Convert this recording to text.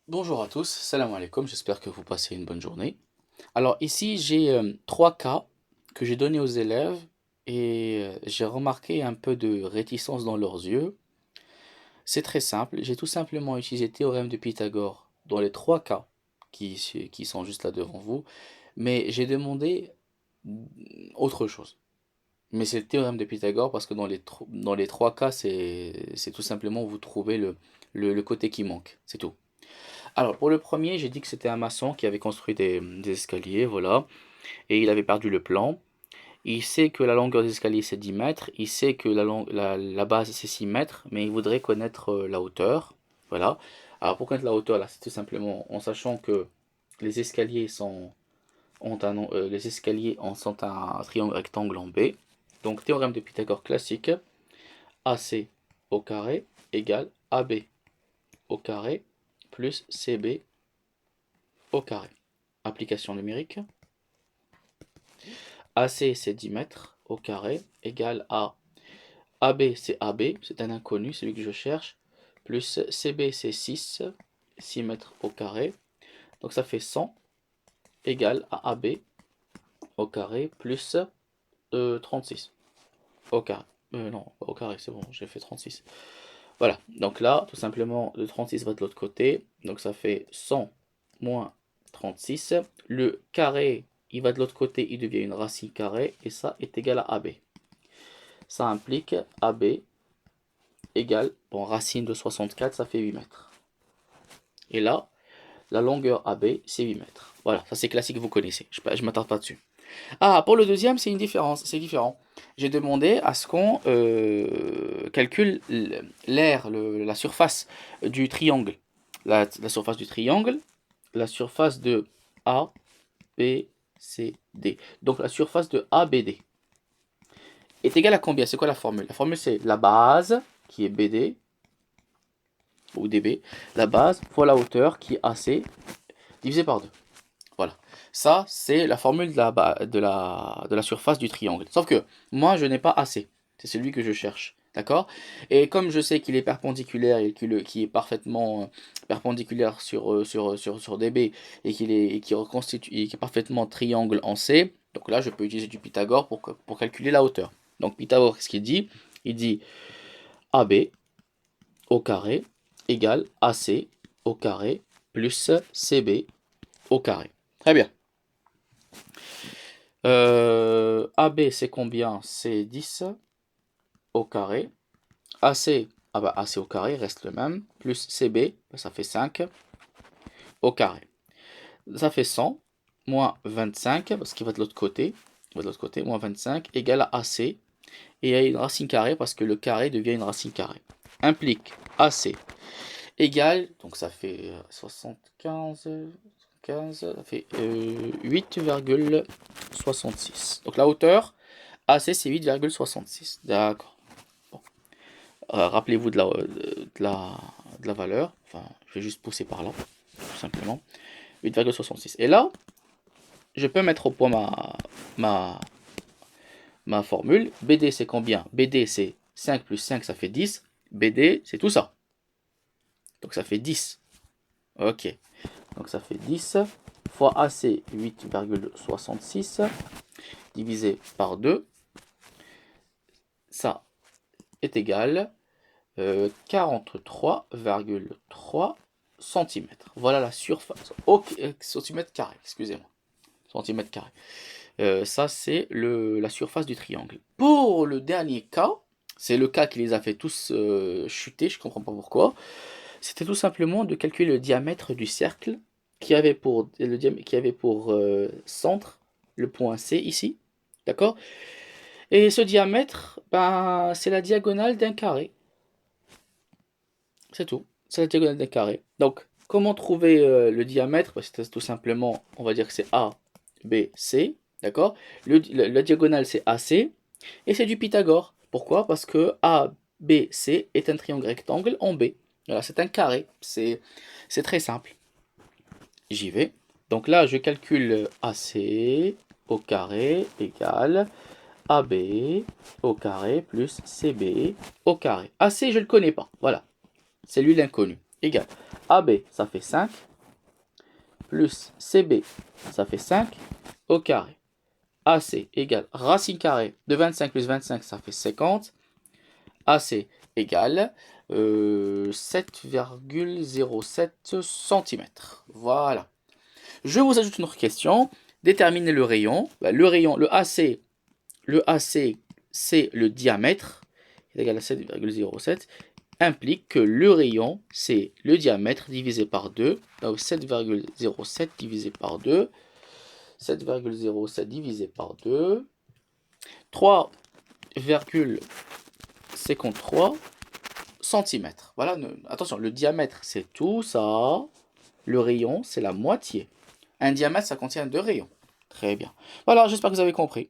Bonjour à tous, salam alaikum, j'espère que vous passez une bonne journée. Alors ici j'ai trois cas que j'ai donnés aux élèves et j'ai remarqué un peu de réticence dans leurs yeux. C'est très simple, j'ai tout simplement utilisé théorème de Pythagore dans les trois cas qui sont juste là devant vous, mais j'ai demandé autre chose. Mais c'est le théorème de Pythagore parce que dans les trois cas c'est tout simplement vous trouvez le côté qui manque, c'est tout. Alors, pour le premier, j'ai dit que c'était un maçon qui avait construit des escaliers, voilà, et il avait perdu le plan. Il sait que la longueur des escaliers c'est 10 mètres, il sait que la base c'est 6 mètres, mais il voudrait connaître la hauteur, voilà. Alors, pour connaître la hauteur, là, c'est tout simplement en sachant que les escaliers les escaliers sont un triangle rectangle en B. Donc, théorème de Pythagore classique, AC au carré égale AB au carré plus CB au carré. Application numérique. AC c'est 10 mètres au carré égale à AB c'est AB, c'est un inconnu, celui que je cherche, plus CB c'est 6 mètres au carré. Donc ça fait 100 égale à AB au carré plus 36 au carré. Non, pas au carré, c'est bon, j'ai fait 36. Voilà, donc là, tout simplement, le 36 va de l'autre côté, donc ça fait 100 moins 36. Le carré, il va de l'autre côté, il devient une racine carrée, et ça est égal à AB. Ça implique AB égale, bon, racine de 64, ça fait 8 mètres. Et là, la longueur AB, c'est 8 mètres. Voilà, ça c'est classique, vous connaissez, je ne m'attarde pas dessus. Ah, pour le deuxième, c'est une différence, c'est différent. J'ai demandé à ce qu'on calcule la surface du triangle. La surface du triangle, la surface de A, B, C, D. Donc la surface de ABD est égale à combien? C'est quoi la formule? La formule c'est la base, qui est BD, ou DB, la base fois la hauteur, qui est AC, divisé par 2. Voilà. Ça, c'est la formule de la surface du triangle. Sauf que moi, je n'ai pas AC. C'est celui que je cherche. D'accord? Et comme je sais qu'il est perpendiculaire et qu'il est parfaitement perpendiculaire sur DB et qu'il reconstitue, et qui est parfaitement triangle en C, donc là, je peux utiliser du Pythagore pour calculer la hauteur. Donc Pythagore, qu'est-ce qu'il dit? Il dit AB au carré égale AC au carré plus CB au carré. Très bien. AB c'est combien? C'est 10 au carré. AC, ah bah AC au carré reste le même. Plus CB, ça fait 5 au carré. Ça fait 100 moins 25, parce qu'il va de l'autre côté. Il va de l'autre côté, moins 25, égale à AC. Et il y a une racine carrée parce que le carré devient une racine carrée. Implique AC égale, donc ça fait 75, 15, ça fait 8,66. Donc la hauteur AC c'est 8,66. D'accord. Bon. Rappelez-vous de la valeur. Enfin, je vais juste pousser par là, tout simplement. 8,66. Et là, je peux mettre au point ma, ma formule. BD c'est combien? BD c'est 5 plus 5, ça fait 10. BD c'est tout ça. Donc ça fait 10. Ok. Donc ça fait 10 fois AC 8,66 divisé par 2. Ça est égal 43,3 cm. Voilà la surface. Centimètre carré, excusez-moi. Centimètre carré. Ça, c'est la surface du triangle. Pour le dernier cas, c'est le cas qui les a fait tous chuter, je ne comprends pas pourquoi. C'était tout simplement de calculer le diamètre du cercle qui avait pour centre le point C ici. D'accord? Et ce diamètre, ben, c'est la diagonale d'un carré. C'est tout. C'est la diagonale d'un carré. Donc, comment trouver le diamètre? Bah, c'est tout simplement, on va dire que c'est A, B, C. D'accord? La diagonale, c'est AC. Et c'est du Pythagore. Pourquoi? Parce que A, B, C est un triangle rectangle en B. Voilà, c'est un carré. C'est très simple. J'y vais. Donc là, je calcule AC au carré égale AB au carré plus CB au carré. AC, je ne le connais pas. Voilà. C'est lui l'inconnu. égale AB, ça fait 5, plus CB, ça fait 5, au carré. AC égale racine carrée de 25 plus 25, ça fait 50. AC égale 7,07 cm. Voilà. Je vous ajoute une autre question. Déterminez le rayon. Le rayon, le AC, c'est le diamètre, est égal à 7,07, implique que le rayon, c'est le diamètre divisé par 2. Donc 7,07 divisé par 2. 7,07 divisé par 2. 3,53 cm. Voilà, attention, le diamètre, c'est tout ça. Le rayon, c'est la moitié. Un diamètre, ça contient 2 rayons. Très bien. Voilà, j'espère que vous avez compris.